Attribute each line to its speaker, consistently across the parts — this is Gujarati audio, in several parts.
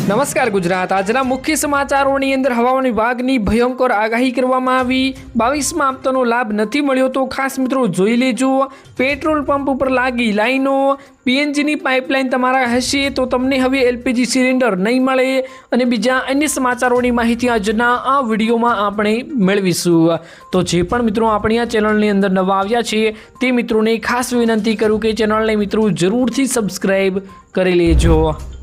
Speaker 1: નમસ્કાર ગુજરાત। આજના મુખ્ય સમાચારોની અંદર હવામાન વિભાગની ભયંકર આગાહી કરવામાં આવી। 22માં હપ્તાનો લાભ નથી મળ્યો તો ખાસ મિત્રો જોઈ લેજો। પેટ્રોલ પંપ ઉપર લાગી લાઈનો, પીએનજીની પાઇપલાઇન તમારા હશે તો તમને હવે એલપીજી સિલિન્ડર નહીં મળે અને બીજા અન્ય સમાચારોની માહિતી આજના આ વિડીયોમાં આપણે મેળવીશું। તો જે પણ મિત્રો આપણી આ ચેનલની અંદર નવા આવ્યા છે તે મિત્રોને ખાસ વિનંતી કરું કે ચેનલને મિત્રો જરૂરથી સબસ્ક્રાઇબ કરી લેજો।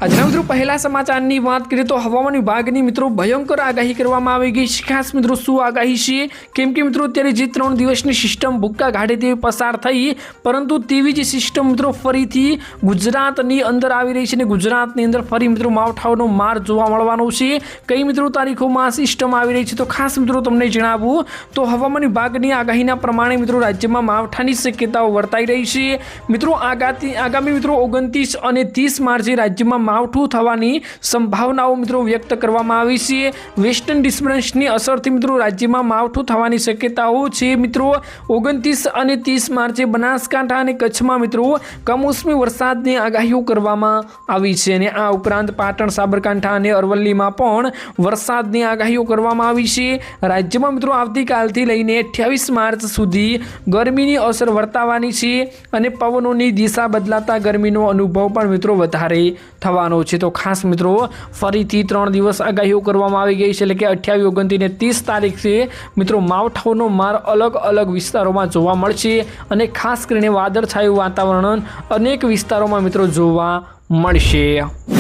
Speaker 1: આજના મિત્રો પહેલા સમાચારની વાત કરીએ તો હવામાન વિભાગની મિત્રો ભયંકર આગાહી કરવામાં આવી ગઈ છે। ખાસ મિત્રો શું આગાહી છે, કેમ કે મિત્રો અત્યારે જે 3 દિવસની સિસ્ટમ ભૂક્કા ગાઢે તેવી પસાર થઈ, પરંતુ તેવી જ સિસ્ટમ મિત્રો ફરીથી ગુજરાતની અંદર આવી રહી છે અને ગુજરાતની અંદર ફરી મિત્રો માવઠાઓનો માર જોવા મળવાનો છે। કઈ મિત્રો તારીખોમાં સિસ્ટમ આવી રહી છે તો ખાસ મિત્રો તમને જણાવું તો હવામાન વિભાગની આગાહીના પ્રમાણે મિત્રો રાજ્યમાં માવઠાની શક્યતાઓ વર્તાઈ રહી છે। મિત્રો આગામી મિત્રો 29 અને 30 માર્ચે રાજ્યમાં માવઠું થવાની સંભાવનાઓ મિત્રો વ્યક્ત કરવામાં આવી છે। વેસ્ટર્ન ડિસ્ટર્બન્સની અસરથી મિત્રો રાજ્યમાં માવઠું થવાની શક્યતાઓ છે। મિત્રો 29 અને 30 માર્ચે બનાસકાંઠા અને કચ્છમાં મિત્રો કમોસમી વરસાદની આગાહીઓ કરવામાં આવી છે અને આ ઉપરાંત પાટણ, સાબરકાંઠા અને અરવલ્લીમાં પણ વરસાદની આગાહીઓ કરવામાં આવી છે। રાજ્યમાં મિત્રો આવતીકાલથી લઈને 28 માર્ચ સુધી ગરમીની અસર વર્તાવાની છે અને પવનોની દિશા બદલાતા ગરમીનો અનુભવ પણ મિત્રો વધારે થવાનો છે। તો ખાસ મિત્રો ફરીથી 3 દિવસ આગાહીઓ કરવામાં આવી ગઈ છે, એટલે કે 28, 29 અને 30 તારીખે મિત્રો માવઠાઓનો માર અલગ અલગ વિસ્તારોમાં જોવા મળશે અને ખાસ કરીને વાદળછાયું વાતાવરણ અનેક વિસ્તારોમાં મિત્રો જોવા મળશે।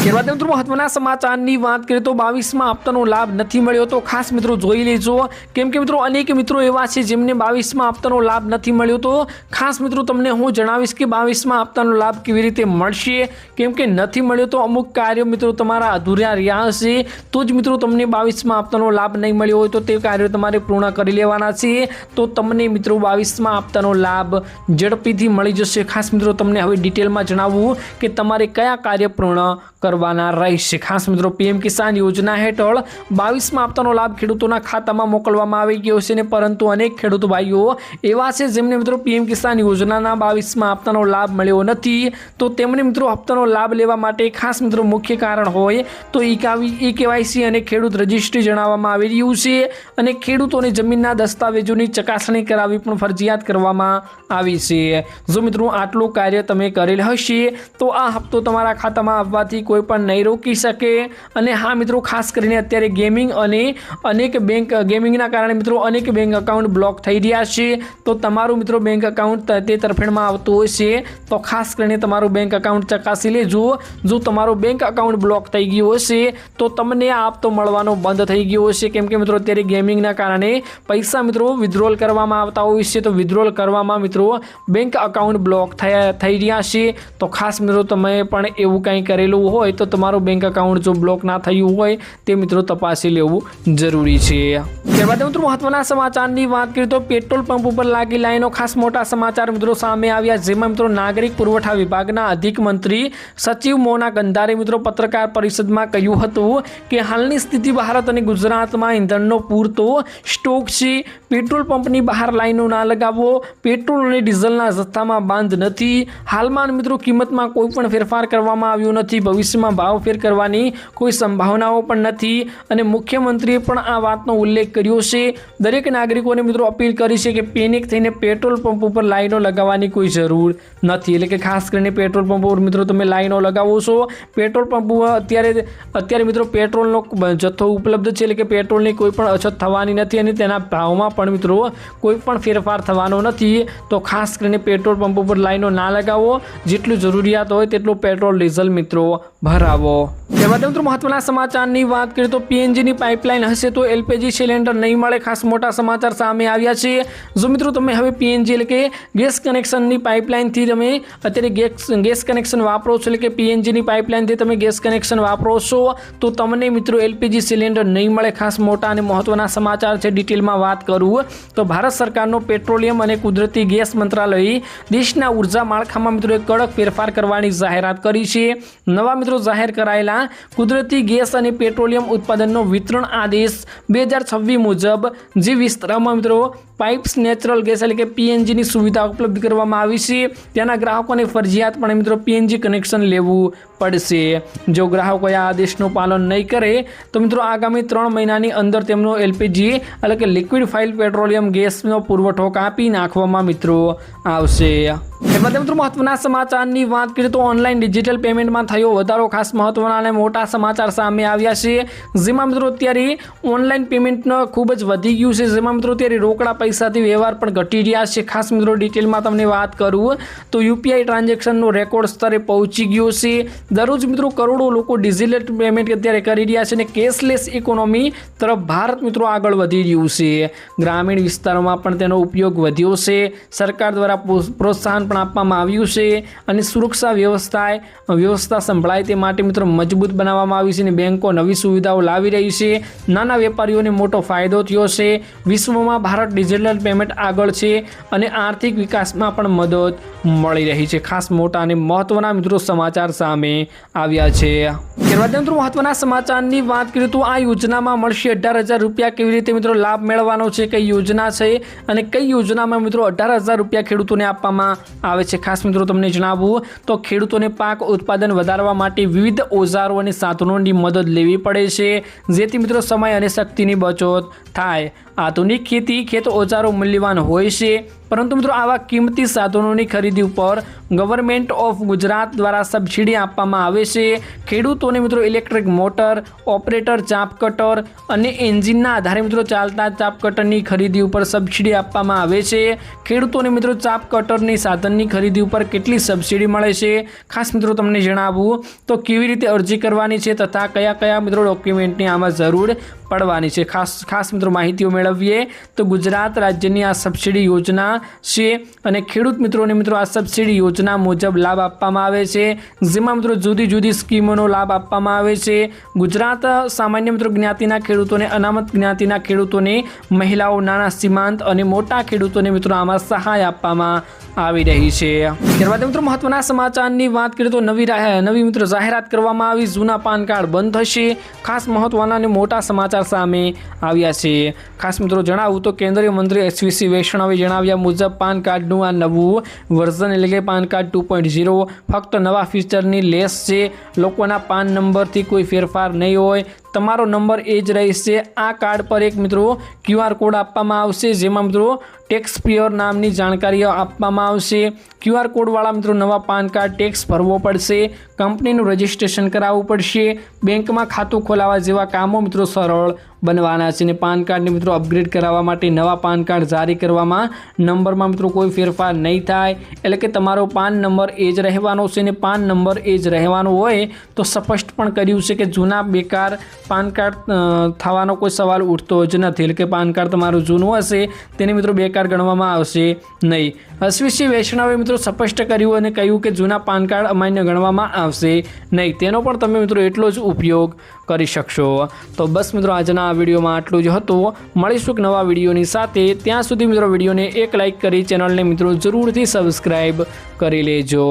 Speaker 1: ત્યારબાદ મિત્રો મહત્વના સમાચારની વાત કરીએ તો 22માં હપ્તાનો લાભ નથી મળ્યો તો ખાસ મિત્રો જોઈ લેજો, કેમ કે મિત્રો અનેક મિત્રો એવા છે જેમને 22માં હપ્તાનો લાભ નથી મળ્યો। તો ખાસ મિત્રો તમને હું જણાવીશ કે 22માં હપ્તાનો લાભ કેવી રીતે મળશે, કેમ કે નથી મળ્યો તો અમુક કાર્યો મિત્રો તમારા અધૂરા રહ્યા હશે તો જ મિત્રો તમને 22માં હપ્તાનો લાભ નહીં મળ્યો હોય તો તે કાર્યો તમારે પૂર્ણ કરી લેવાના છે। તો તમને મિત્રો 22માં હપ્તાનો લાભ ઝડપીથી મળી જશે। ખાસ મિત્રો તમને હવે ડિટેલમાં જણાવવું કે તમારે કયા કાર્ય પૂર્ણ કરવાના રહેશે। ખાસ મિત્રો પીએમ કિસાન યોજના હેઠળ 22માં હપ્તાનો લાભ ખેડૂતોના ખાતામાં મોકલવામાં આવી ગયો છે, પરંતુ અનેક ખેડૂત ભાઈઓ એવા છે જેમને મિત્રો પીએમ કિસાન યોજનાના 22માં હપ્તાનો લાભ મળ્યો નથી। તો તેમને મિત્રો હપ્તાનો લાભ લેવા માટે ખાસ મિત્રો મુખ્ય કારણ હોય તો ઈ કેવાયસી અને ખેડૂત રજિસ્ટ્રી જણાવવામાં આવી રહ્યું છે અને ખેડૂતોને જમીનના દસ્તાવેજોની ચકાસણી કરાવવી પણ ફરજિયાત કરવામાં આવી છે। જો મિત્રો આટલું કાર્ય તમે કરેલ હશે તો આ હપ્તો તમારા ખાતામાં આવવાથી કોઈ પણ નહીં રોકી શકે। અને હા મિત્રો ખાસ કરીને અત્યારે ગેમિંગ અને ગેમિંગના કારણે મિત્રો અનેક બેંક એકાઉન્ટ બ્લોક થઈ રહ્યા છે, તો તમારું મિત્રો બેંક એકાઉન્ટ તે તરફેણમાં આવતું હોય છે તો ખાસ કરીને તમારું બેંક એકાઉન્ટ ચકાસી લેજો। જો તમારું બેંક એકાઉન્ટ બ્લોક થઈ ગયું હશે તો તમને આ હપ્તો મળવાનો બંધ થઈ ગયો હશે, કેમ કે મિત્રો અત્યારે ગેમિંગના કારણે પૈસા મિત્રો વિથડ્રોલ કરવામાં આવતા હોય છે, તો વિથડ્રોલ કરવામાં મિત્રો બેંક એકાઉન્ટ બ્લોક થઈ રહ્યા છે। તો ખાસ મિત્રો તમે પણ એવું કંઈ કરેલું હોય તો તમારું બેંક એકાઉન્ટ જો બ્લોક ના થયું હોય તે મિત્રો તપાસી લેવું જરૂરી છે। ત્યારબાદ મિત્રો મહત્વના સમાચારની વાત કરીએ તો પેટ્રોલ પંપ ઉપર લાગી લાઈનો, ખાસ મોટા સમાચાર મિત્રો સામે આવ્યા, જેમાં મિત્રો નાગરિક પુરવઠા વિભાગના અધિક મંત્રી સચિવ મોના ગંધારે મિત્રો પત્રકાર પરિષદમાં કહ્યું હતું કે હાલની સ્થિતિ ભારત અને ગુજરાતમાં ઈંધણનો પૂરતો સ્ટોક છે। પેટ્રોલ પંપની બહાર લાઈનો ના લગાવો, પેટ્રોલ અને ડીઝલના જથ્થામાં બાંધ નથી। હાલમાં મિત્રો કિંમતમાં કોઈ પણ ફેરફાર કરવામાં આવ્યો નથી, ભવિષ્યમાં ભાવ ફેર કરવાની કોઈ સંભાવનાઓ પણ નથી અને મુખ્યમંત્રીએ પણ આ વાતનો ઉલ્લેખ કર્યો છે। દરેક નાગરિકોને મિત્રો અપીલ કરી છે કે પેનિક થઈને પેટ્રોલ પંપ ઉપર લાઈનો લગાવવાની કોઈ જરૂર નથી, એટલે કે ખાસ કરીને પેટ્રોલ પંપ ઉપર મિત્રો તમે લાઈનો લગાવો છો। પેટ્રોલ પંપ ઉપર અત્યારે મિત્રો પેટ્રોલનો જથ્થો ઉપલબ્ધ છે, એટલે કે પેટ્રોલની કોઈ પણ અછત થવાની નથી અને તેના ભાવમાં પણ મિત્રો કોઈ પણ ફેરફાર થવાનો નથી। તો ખાસ કરીને પેટ્રોલ પંપ ઉપર લાઈનો ના લગાવો, જેટલું જરૂરિયાત હોય તેટલું પેટ્રોલ ડીઝલ મિત્રો ભરાવો। ત્યારબાદ મિત્રો મહત્વના સમાચારની વાત કરીએ તો પીએનજીની પાઇપલાઇન હશે તો એલપીજી સિલિન્ડર નહીં મળે, ખાસ મોટા સમાચાર સામે આવ્યા છે। જો મિત્રો તમે હવે પીએનજી એટલે કે ગેસ કનેક્શનની પાઇપલાઇનથી તમે અત્યારે ગેસ કનેક્શન વાપરો છો, એટલે કે પીએનજીની પાઇપલાઇનથી તમે ગેસ કનેક્શન વાપરો છો તો તમને મિત્રો એલપીજી સિલિન્ડર નહીં મળે। ખાસ મોટા અને મહત્વના સમાચાર છે, ડિટેલમાં વાત કરું તો ભારત સરકારનો પેટ્રોલિયમ અને કુદરતી ગેસ મંત્રાલયે દેશના ઉર્જા માળખામાં મિત્રો એક કડક ફેરફાર કરવાની જાહેરાત કરી છે। નવા મિત્રો જાહેર કરાયેલા કુદરતી ગેસ અને પેટ્રોલિયમ ઉત્પાદનનો વિતરણ આદેશ 2026 મુજબ જે વિસ્તારમાં મિત્રો પાઇપ્સ નેચરલ ગેસ એટલે કે પીએનજીની સુવિધા ઉપલબ્ધ કરવામાં આવી છે। તેના ગ્રાહકોને ફરજિયાતપણે મિત્રો પીએનજી કનેક્શન લેવું પડશે। જો ગ્રાહકોએ આ આદેશનું પાલન નહીં કરે તો મિત્રો આગામી 3 મહિનાની અંદર તેમનો એલપીજી એટલે કે લિક્વિડ ફાઇલ પેટ્રોલિયમ ગેસનો પુરવઠો કાપી નાખવામાં મિત્રો આવશે। ત્યારબાદ મિત્રો મહત્વના સમાચારની વાત કરીએ તો ઓનલાઈન ડિજિટલ પેમેન્ટમાં થયો વધારો ખાસ મહત્વના અને મોટા સમાચાર સામે આવ્યા છે। જેમાં મિત્રો અત્યારે ઓનલાઈન પેમેન્ટ ખૂબ જ વધી ગયું છે। જેમાં મિત્રો અત્યારે રોકડા પૈસાથી વ્યવહાર પણ ઘટી રહ્યા છે। ખાસ મિત્રો ડિટેલમાં તમને વાત કરું તો યુપીઆઈ ટ્રાન્ઝેક્શનનો રેકોર્ડ સ્તરે પહોંચી ગયો છે। દરરોજ મિત્રો કરોડો લોકો ડિજિટલ પેમેન્ટ અત્યારે કરી રહ્યા છે અને કેશલેસ ઇકોનોમી તરફ ભારત મિત્રો આગળ વધી રહ્યું છે। ગ્રામીણ વિસ્તારોમાં પણ તેનો ઉપયોગ વધ્યો છે। સરકાર દ્વારા પ્રોત્સાહન પણ આપવામાં આવ્યું છે અને સુરક્ષા વ્યવસ્થા સંભળાય તે માટે મિત્રો મજબૂત બનાવવામાં આવી છે અને બેંકો નવી સુવિધાઓ લાવી રહી છે। નાના વેપારીઓને મોટો ફાયદો થયો છે। વિશ્વમાં ભારત ડિજિટલ પેમેન્ટ આગળ છે અને આર્થિક વિકાસમાં પણ મદદ મળી રહી છે। ખાસ મોટા અને મહત્વના મિત્રો સમાચાર સામે આવ્યા છે। ત્યારબાદ મિત્રો મહત્વના સમાચારની વાત કરીએ તો આ યોજનામાં મળશે 18,000 રૂપિયા। કેવી રીતે મિત્રો લાભ મેળવવાનો છે, કઈ યોજના છે અને કઈ યોજનામાં મિત્રો 18,000 રૂપિયા ખેડૂતોને આપવામાં આવે છે, ખાસ મિત્રો તમને જણાવું તો ખેડૂતોને પાક ઉત્પાદન વધારવા માટે વિવિધ ઓજારો અને સાધનોની મદદ લેવી પડે છે, જેથી મિત્રો સમય અને શક્તિની બચત થાય। આધુનિક ખેત ઓજારો મૂલ્યવાન હોય છે, પરંતુ મિત્રો આવા કિંમતી સાધનોની ખરીદી ઉપર ગવર્મેન્ટ ઓફ ગુજરાત દ્વારા સબસિડી આપવામાં આવે છે। ખેડૂતોને મિત્રો ઇલેક્ટ્રિક મોટર, ઓપરેટર ચાપ કટર અને એન્જિનના આધારે મિત્રો ચાલતા ચાપ કટરની ખરીદી ઉપર સબસિડી આપવામાં આવે છે। ખેડૂતોને મિત્રો ચાપ કટરની સાધનની ખરીદી ઉપર કેટલી સબસિડી મળે છે, ખાસ મિત્રો તમને જણાવું તો કેવી રીતે અરજી કરવાની છે તથા કયા મિત્રો ડોક્યુમેન્ટની આમાં જરૂર પડવાની છે, ખાસ મિત્રો માહિતીઓ મેળવીએ તો ગુજરાત રાજ્યની આ સબસિડી યોજના છે અને ખેડૂત મિત્રોને મિત્રો આ સબસિડી યોજના મુજબ લાભ આપવામાં આવે છે। જેમાં મિત્રો જુદી જુદી સ્કીમોનો લાભ આપવામાં આવે છે। ગુજરાત સામાન્ય મિત્રો જ્ઞાતિના ખેડૂતોને, અનામત જ્ઞાતિના ખેડૂતોને, મહિલાઓ, નાના સીમાંત અને મોટા ખેડૂતોને મિત્રો આમાં સહાય આપવામાં આવી રહી છે। ત્યારબાદ મિત્રો મહત્વના સમાચારની વાત કરીએ તો નવી મિત્રો જાહેરાત કરવામાં આવી, જૂના પાન કાર્ડ બંધ થશે। ખાસ મહત્વના અને મોટા સમાચાર સામે આવ્યા છે। ખાસ મિત્રો જણાવું તો કેન્દ્રીય મંત્રી એસવીસી વૈષ્ણવે જણાવ્યા મુજબ પાન કાર્ડનું આ નવું વર્ઝન એટલે કે પાન કાર્ડ 2.0 ફક્ત નવા ફીચરની લેસ છે। લોકોના પાન નંબરથી કોઈ ફેરફાર નહીં હોય, તમારો નંબર એ જ રહેશે। આ કાર્ડ પર એક મિત્રો QR કોડ આપવામાં આવશે, જેમાં મિત્રો ટેક્સ પેયર નામની જાણકારીઓ આપવામાં આવશે। QR કોડવાળા મિત્રો નવા પાન કાર્ડ ટેક્સ ભરવો પડશે, કંપનીનું રજિસ્ટ્રેશન કરાવવું પડશે, બેંકમાં ખાતું ખોલાવવા જેવા કામો મિત્રો સરળ બનવાના છે અને પાન કાર્ડને મિત્રો અપગ્રેડ કરાવવા માટે નવા પાન કાર્ડ જારી કરવામાં નંબરમાં મિત્રો કોઈ ફેરફાર નહીં થાય। એટલે કે તમારો પાન નંબર એ જ રહેવાનો છે અને પાન નંબર એ જ રહેવાનો હોય તો સ્પષ્ટ પણ કર્યું છે કે જૂના બેકાર પાન કાર્ડ થવાનો કોઈ સવાલ ઉઠતો જ નથી। એટલે કે પાન કાર્ડ તમારું જૂનું હશે તેને મિત્રો બેકાર ગણવામાં આવશે નહીં। એસવીસી વૈષ્ણવે મિત્રો સ્પષ્ટ કર્યું અને કહ્યું કે જૂના પાન કાર્ડ અમાન્ય ગણવામાં આવશે નહીં, તેનો પણ તમે મિત્રો એટલો જ ઉપયોગ કરી શકશો। તો બસ મિત્રો આજના આ વિડીયોમાં આટલું જ હતું। મળીશું એક નવા વિડીયોની સાથે, ત્યાં સુધી મિત્રો વિડીયોને એક લાઇક કરી ચેનલને મિત્રો જરૂરથી સબસ્ક્રાઈબ કરી લેજો।